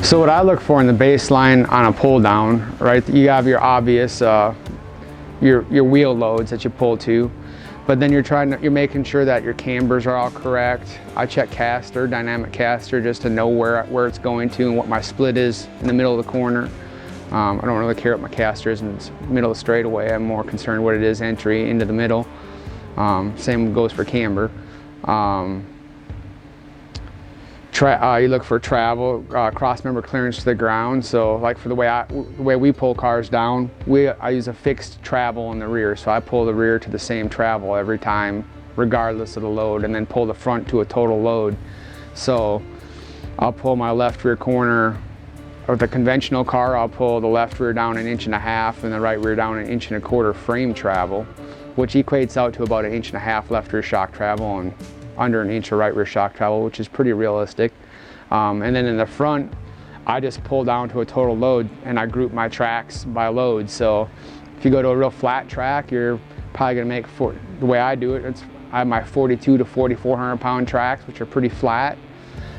So what I look for in the baseline on a pull down, right? You have your obvious your wheel loads that you pull to, but then you're making sure that your cambers are all correct. I check caster, dynamic caster, just to know where it's going to and what my split is in the middle of the corner. I don't really care what my caster is in the middle of the straightaway. I'm more concerned what it is entry into the middle. Same goes for camber. You look for travel, cross member clearance to the ground. So like for the way we pull cars down, I use a fixed travel in the rear. So I pull the rear to the same travel every time, regardless of the load, and then pull the front to a total load. So I'll pull my left rear corner, or the conventional car, I'll pull the left rear down 1.5 inches and the right rear down 1.25 inches frame travel, which equates out to about 1.5 inches left rear shock travel and under 1 inch of right rear shock travel, which is pretty realistic. And then in the front, I just pull down to a total load and I group my tracks by load. So if you go to a real flat track, you're probably gonna make, the way I do it, I have my 4,200 to 4,400 pound tracks, which are pretty flat.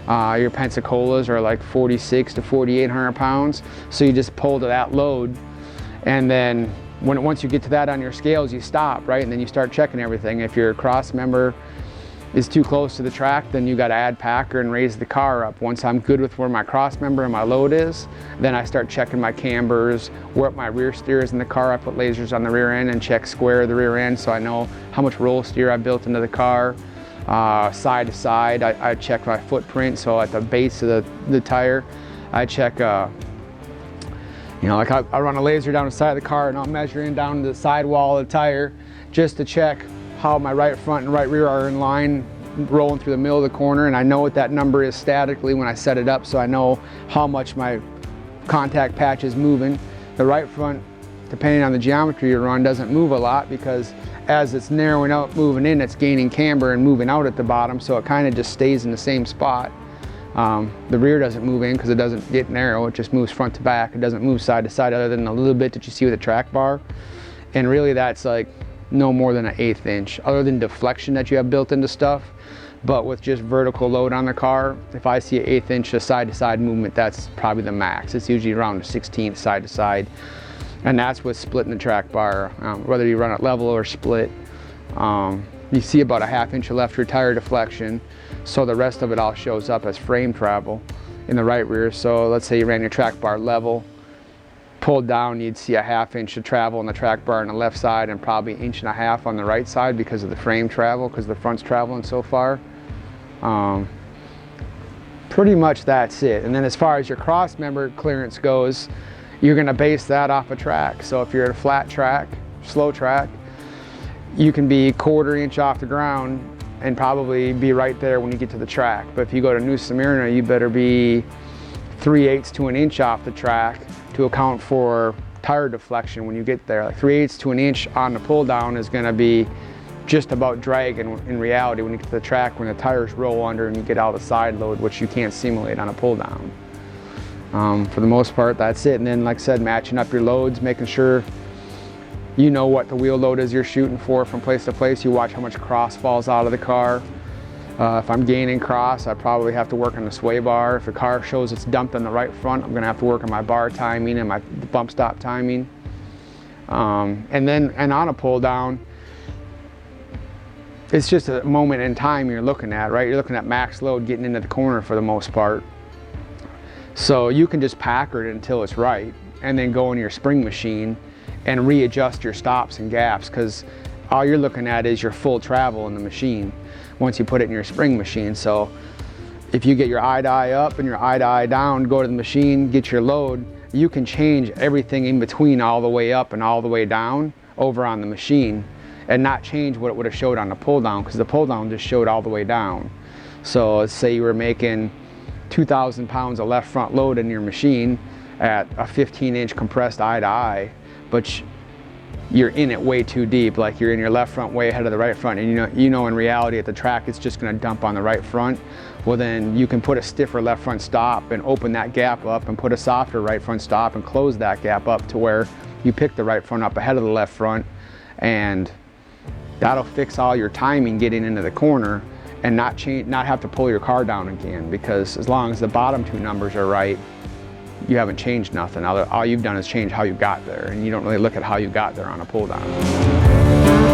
Your Pensacola's are like 4,600 to 4,800 pounds. So you just pull to that load, and then once you get to that on your scales, you stop, right? And then you start checking everything. If your cross member is too close to the track, then you got to add packer and raise the car up. Once I'm good with where my cross member and my load is, then I start checking my cambers, where my rear steer is in the car. I put lasers on the rear end and check square the rear end so I know how much roll steer I built into the car. Side to side, I check my footprint. So at the base of the tire, I check, like I run a laser down the side of the car and I'll measure in down the sidewall of the tire just to check how my right front and right rear are in line rolling through the middle of the corner, and I know what that number is statically when I set it up, so I know how much my contact patch is moving. The right front, depending on the geometry you run, doesn't move a lot because as it's narrowing out, moving in, it's gaining camber and moving out at the bottom, so it kind of just stays in the same spot. The rear doesn't move in because it doesn't get narrow, it just moves front to back. It doesn't move side to side other than a little bit that you see with the track bar, and really that's like no more than 1/8 inch, other than deflection that you have built into stuff. But with just vertical load on the car, if I see 1/8 inch of side to side movement, that's probably the max. It's usually around a 1/16 side to side. And that's with splitting the track bar, whether you run it level or split. You see about 1/2 inch of left rear tire deflection, so the rest of it all shows up as frame travel in the right rear. So let's say you ran your track bar level, pulled down, you'd see 1/2 inch of travel on the track bar on the left side and probably 1.5 inches on the right side because of the frame travel, because the front's traveling so far. Pretty much that's it. And then as far as your cross member clearance goes, you're gonna base that off a track. So if you're at a flat track, slow track, you can be 1/4 inch off the ground and probably be right there when you get to the track. But if you go to New Smyrna, you better be 3/8 to 1 inch off the track to account for tire deflection when you get there. Like 3/8 to 1 inch on the pull down is gonna be just about dragging in reality when you get to the track, when the tires roll under and you get out of the side load, which you can't simulate on a pull down. For the most part, that's it. And then, like I said, matching up your loads, making sure you know what the wheel load is you're shooting for from place to place. You watch how much cross falls out of the car. If I'm gaining cross, I probably have to work on the sway bar. If a car shows it's dumped on the right front, I'm gonna have to work on my bar timing and my bump stop timing. And on a pull down, it's just a moment in time you're looking at, right? You're looking at max load getting into the corner for the most part. So you can just packer it until it's right and then go in your spring machine and readjust your stops and gaps, because all you're looking at is your full travel in the machine once you put it in your spring machine. So if you get your eye to eye up and your eye to eye down, go to the machine, get your load, you can change everything in between all the way up and all the way down over on the machine and not change what it would have showed on the pull down, because the pull down just showed all the way down. So let's say you were making 2,000 pounds of left front load in your machine at a 15 inch compressed eye to eye, but you're in it way too deep, like you're in your left front way ahead of the right front, and you know in reality at the track it's just going to dump on the right front. Well, then you can put a stiffer left front stop and open that gap up, and put a softer right front stop and close that gap up to where you pick the right front up ahead of the left front, and that'll fix all your timing getting into the corner and not have to pull your car down again, because as long as the bottom two numbers are right, you haven't changed nothing. All you've done is change how you got there, and you don't really look at how you got there on a pull down.